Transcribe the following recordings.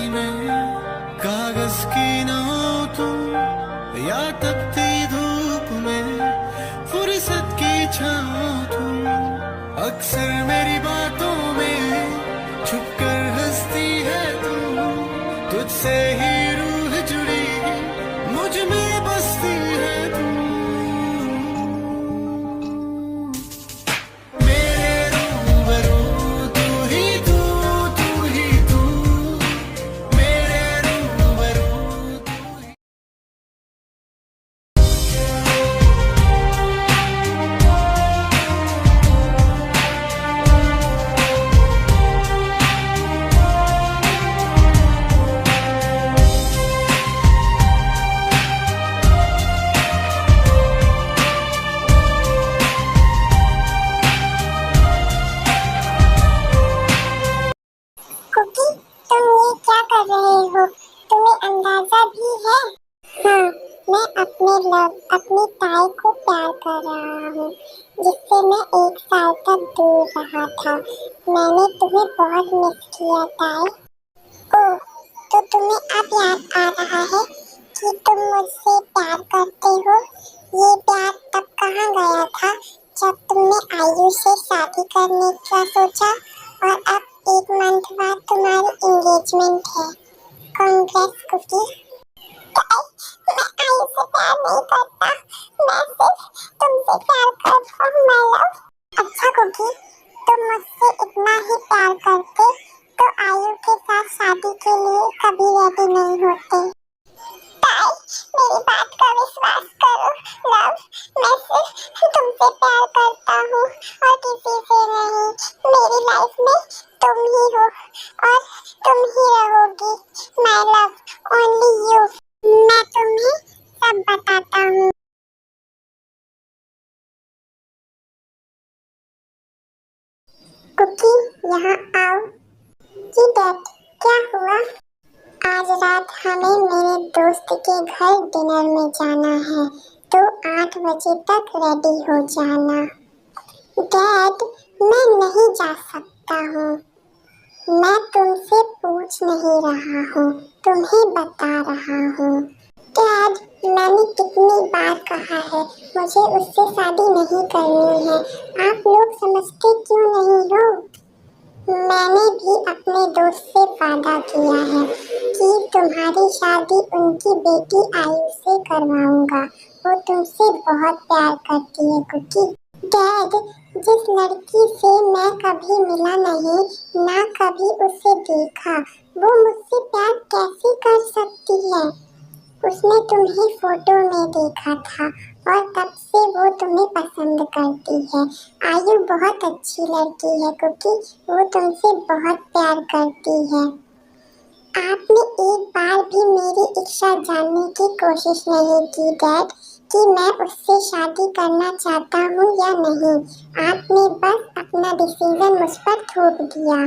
में, कागज की नाव तुम या तपती धूप में, फुर्सत की छाँव तुम। अक्सर मेरी बातों में छुपकर हंसती है तू, तुझसे ही रूह जुड़ी मुझ में बसती है तू। मेरे रूबरू तू ही तू, तू ही तू, मेरे रूबरू तू ही। कुकी, तुम ये क्या कर रहे हो? तुम्हें अंदाजा भी है? हाँ, मैं अपनी ताई को प्यार कर रहा हूँ, जिससे मैं 1 साल तक दूर रहा था। मैंने तुम्हें बहुत मिस किया ताई। ओह, तो तुम्हें अब याद आ रहा है कि तुम मुझसे प्यार करते हो? ये प्यार तब कहाँ गया था जब तुमने आयु से शादी करने का सोचा, और अब 1 मंथ बाद तुम्हारी एंगेजमेंट है। कांग्रेस कुकी। मैं आयु से प्यार नहीं करता, मैं सिर्फ तुमसे प्यार करता हूँ माय लव। अच्छा कुकी, तुम मुझसे इतना ही प्यार करते तो आयु के साथ शादी के लिए कभी रेडी नहीं होते। ताई, मेरी बात का विश्वास करो लव, मैं सिर्फ तुमसे प्यार करता हूँ और किसी से नहीं। मेरी लाइफ में तुम ही हो और तुम ही रहोगी माय लव, ओनली यू। मैं तुम्हें सब बताता हूँ। कुकी, यहाँ आओ। जी डैड, क्या हुआ? आज रात हमें मेरे दोस्त के घर डिनर में जाना है, तो 8 बजे तक रेडी हो जाना। डैड, मैं नहीं जा सकता हूँ। मैं तुमसे पूछ नहीं रहा हूँ, तुम्हें बता रहा हूँ। डैड, मैंने कितनी बार कहा है मुझे उससे शादी नहीं करनी है, आप लोग समझते क्यों नहीं हो? मैंने भी अपने दोस्त से वादा किया है कि तुम्हारी शादी उनकी बेटी आयु से करवाऊंगा। वो तुमसे बहुत प्यार करती है कुकी। डैड, जिस लड़की से मैं कभी मिला नहीं, ना कभी उसे देखा, वो मुझसे प्यार कैसे कर सकती है? उसने तुम्हें फोटो में देखा था और तब से वो तुम्हें पसंद करती है। आयु बहुत अच्छी लड़की है कुकी, वो तुमसे बहुत प्यार करती है। आपने एक बार भी मेरी इच्छा जानने की कोशिश नहीं की डैड, कि मैं उससे शादी करना चाहता हूँ या नहीं। आपने बस अपना डिसीजन मुझ पर थोप दिया।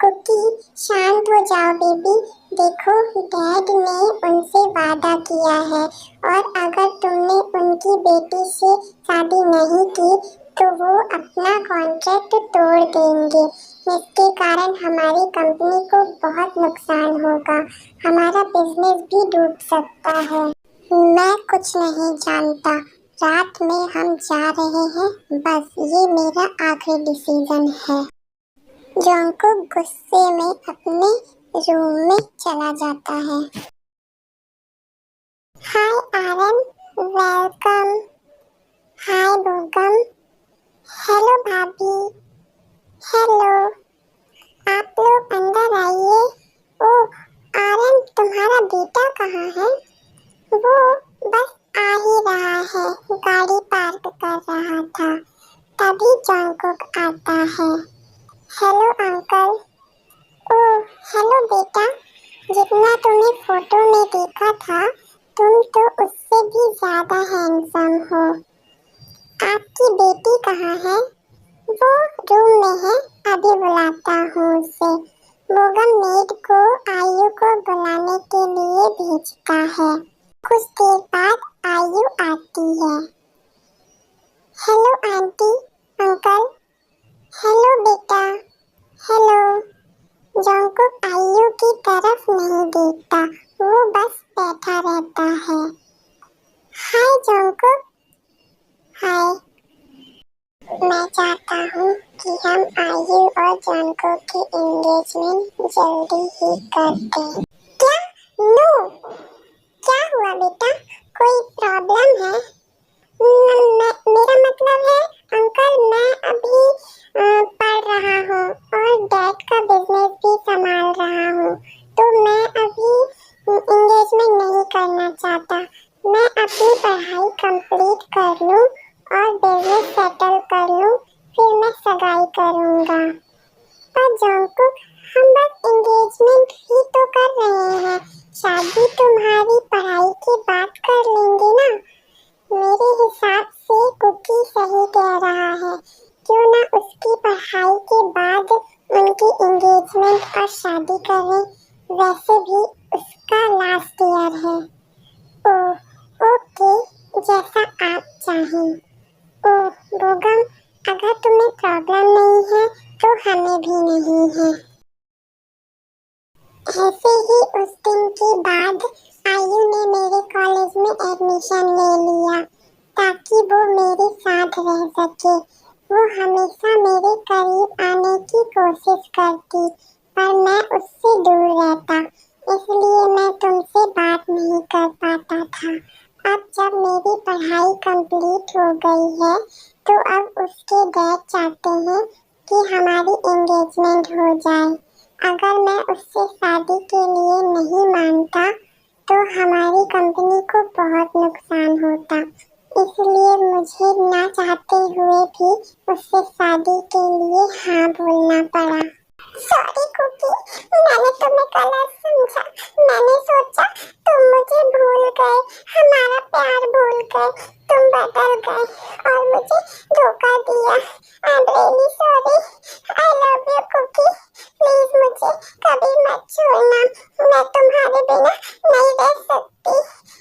कुकी, शांत हो जाओ बेबी। देखो, डैड ने उनसे वादा किया है, और अगर तुमने उनकी बेटी से शादी नहीं की तो वो अपना कॉन्ट्रैक्ट तोड़ देंगे। इसके कारण हमारी कंपनी को बहुत नुकसान होगा, हमारा बिजनेस भी डूब सकता है। मैं कुछ नहीं जानता, रात में हम जा रहे हैं, बस ये मेरा आखिरी डिसीजन है। जंकुक गुस्से में अपने रूम में चला जाता है। हाय आरन, वेलकम। हाय बोगम। हेलो भाभी। हेलो, आप लोग अंदर आइए। ओह आरन, तुम्हारा बेटा कहाँ है? वो बस आ ही रहा है, गाड़ी पार्क कर रहा था, तभी जंकुक आता है। Hello uncle. ओह हेलो बेटा, जितना तुम्हें फोटो में देखा था तुम तो उससे भी ज्यादा हैंडसम हो। आपकी बेटी कहाँ है? वो रूम में है, अभी बुलाता हूँ उसे। बोगम मेड को आयु को बुलाने के लिए भेजता है। कुछ देर बाद आयु आती है। Hello aunty, uncle. हेलो बेटा। हेलो। जंगकुक आईयू की तरफ नहीं देखता, वो बस बैठा रहता है। हाय जंगकुक। हाय। मैं चाहता हूँ कि हम आयु और जंगकुक की एंगेजमेंट जल्दी ही कर दें। क्या? नो। क्या हुआ बेटा? कोई प्रॉब्लम है? मेरा मतलब है अंकल, मैं अभी पढ़ रहा हूँ और डैड का बिजनेस भी संभाल रहा हूँ, तो मैं अभी एंगेजमेंट नहीं करना चाहता। मैं अपनी पढ़ाई कंप्लीट कर लूँ और बिजनेस सेटल कर लूँ, फिर मैं सगाई करूँगा। पर जंगकुक, हम बस एंगेजमेंट ही तो कर रहे हैं, शादी तुम्हारी पढ़ाई की बात कर लेंगे ना। मेरे हिसाब से कुकी सही कह रहा है, क्यों ना उसकी पढ़ाई के बाद उनकी एंगेजमेंट और शादी करें, वैसे भी उसका लास्ट ईयर है। ओके, जैसा आप चाहें। बोगम, अगर तुम्हें प्रॉब्लम नहीं है तो हमें भी नहीं है। ऐसे ही उस दिन के बाद आयु ने मेरे कॉलेज में एडमिशन ले लिया ताकि वो मेरे साथ रह सके। वो हमेशा मेरे करीब आने की कोशिश करती, पर मैं उससे दूर रहता, इसलिए मैं तुमसे बात नहीं कर पाता था। अब जब मेरी पढ़ाई कंप्लीट हो गई है, तो अब उसके डैड चाहते हैं कि हमारी एंगेजमेंट हो जाए। अगर मैं उससे शादी के लिए नहीं मानता तो हमारी कंपनी को बहुत नुकसान होता, इसलिए मुझे ना चाहते हुए भी उससे शादी के लिए हाँ बोलना पड़ा। सॉरी कुकी, मैंने तुम्हें गलत समझा। मैंने सोचा तुम मुझे भूल गए, हमारा प्यार भूल गए, तुम बदल गए और मुझे धोखा दिया। I am really sorry. I love you cookie, please मुझे कभी मत छोड़ना, मैं तुम्हारे बिना नहीं रह सकती।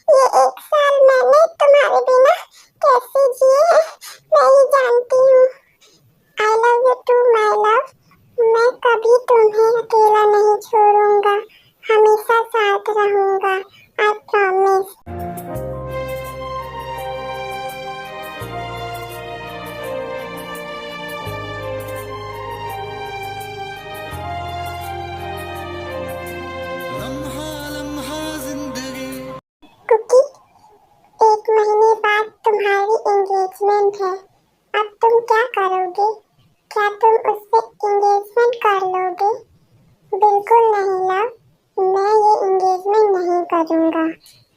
ये 1 साल मैंने तुम्हारे बिना कैसे जिए मैं ही जानती हूँ। I love you too my love. मैं कभी तुम्हें अकेला नहीं छोड़ूंगा, हमेशा साथ रहूंगा। I promise. लम्हा लम्हा जिंदगी। कुकी, 1 महीने बाद तुम्हारी एंगेजमेंट है, अब तुम क्या करोगे? क्या तुम उससे एंगेजमेंट कर लोगे? बिल्कुल नहीं लव, मैं ये एंगेजमेंट नहीं करूंगा।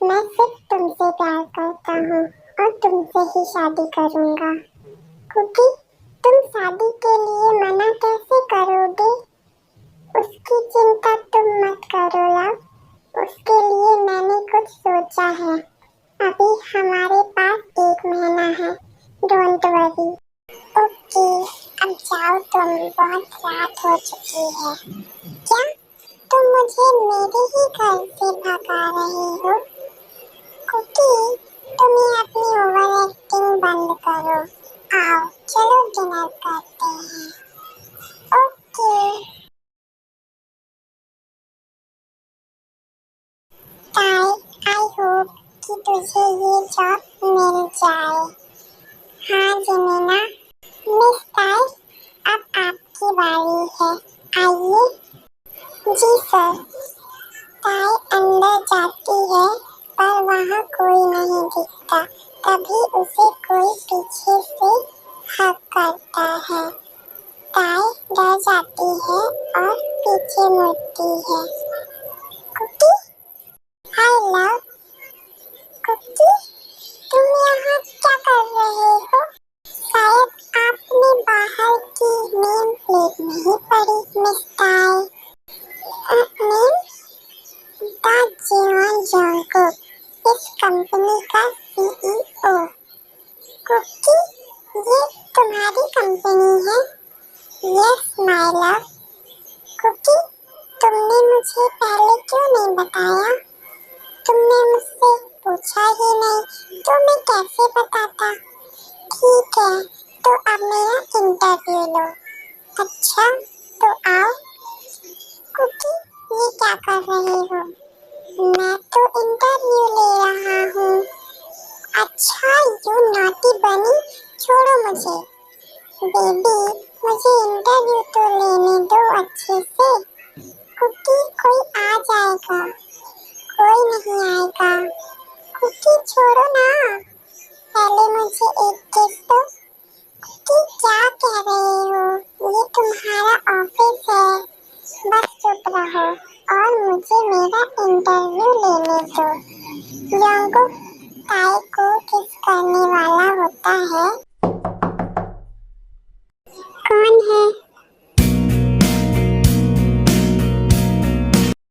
मैं सिर्फ तुमसे प्यार करता हूँ और तुमसे ही शादी करूंगा। क्योंकि तुम शादी के लिए मना कैसे करोगे? उसकी चिंता तुम मत करो लव, उसके लिए मैंने कुछ सोचा है। अभी हमारे पास 1 महीना है, डोंट वरी। ओके, अब जाओ तुम, बहुत रात हो चुकी है। क्या तुम मुझे मेरे ही घर से भगा रहे हो? कुकी, तुम ये अपनी ओवर एक्टिंग बंद करो। आओ चलो डिनर करते हैं। ओके। आई होप कि तुझे ये जॉब मिल जाए। हाँ जमीना। मिस ताई, अब आपकी बारी है, आइए। जी सर। ताई अंदर जाती है पर वहाँ कोई नहीं दिखता, तभी उसे कोई पीछे से हक करता है। ताई डर जाती है और पीछे मुड़ती है। कुकी, हाय लव। कुकी, तुम यहाँ क्या कर रहे हो? शायद आपने बाहर की नेम प्लेट नहीं पढ़ी मिस ताई। नेम दाजीवन जंगकुक, इस कंपनी का CEO। कुकी, ये तुम्हारी कंपनी है? Yes my love. कुकी, तुमने मुझे पहले क्यों नहीं बताया? तुमने मुझसे पूछा ही नहीं तो मैं कैसे बताता? ठीक है, तो अब मेरा इंटरव्यू लो। अच्छा, तो आओ। कुकी, ये क्या कर रही हो? मैं तो इंटरव्यू ले रहा हूँ। अच्छा, यू नॉटी बनी, छोड़ो मुझे। बेबी, मुझे इंटरव्यू तो लेने दो अच्छे से। कुकी, कोई आ जाएगा। कोई नहीं आएगा। कुकी, छोड़ो ना, पहले मुझे एक किस दो। कुकी, क्या कह रहे हो? ये तुम्हारा ऑफिस है, बस चुप रहो और मुझे मेरा इंटरव्यू लेने दो। यंगकुक ताई को किस करने वाला होता है? कौन है?